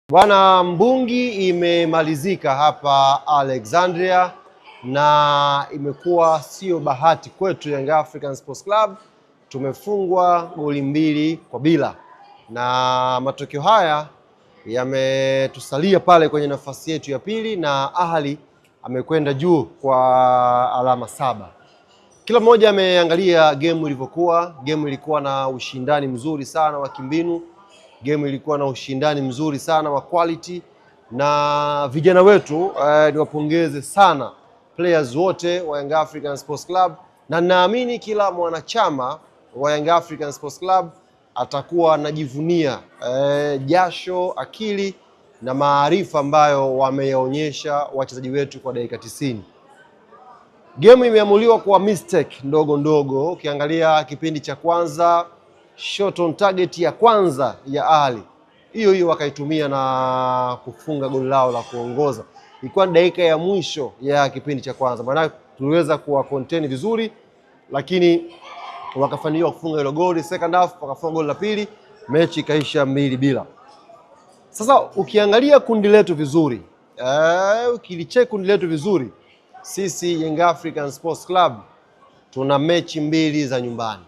Bwana, mbungi imemalizika hapa Alexandria na imekuwa sio bahati kwetu Young African Sports Club. Tumefungwa goli 2-0 na matokeo haya yametusalia pale kwenye nafasi yetu ya pili na Ahli amekwenda juu kwa alama 7. Kila mmoja ameangalia game ilivyokuwa. Game ilikuwa na ushindani mzuri sana wa kimbinu. Game ilikuwa na ushindani mzuri sana wa quality, na vijana wetu niwapongeze sana players wote wa Young African Sports Club, na naamini kila mwanachama wa Young African Sports Club atakuwa anajivunia jasho, akili na maarifa ambayo wameyaonyesha wachezaji wetu kwa dakika 90. Game imeamuliwa kwa mistake ndogo ndogo. Ukiangalia kipindi cha kwanza, shot on target ya kwanza ya Ahli hiyo wakaitumia na kufunga goli lao la kuongoza. Ilikuwa ni dakika ya mwisho ya kipindi cha kwanza, maana tuliweza kuwa contain vizuri, lakini wakafanikiwa kufunga hilo goli. Second half wakafunga goli la pili, mechi ikaisha 2-2. Sasa ukiangalia kundi letu vizuri, ukilicheck kundi letu vizuri, sisi Young African Sports Club tuna mechi 2 za nyumbani.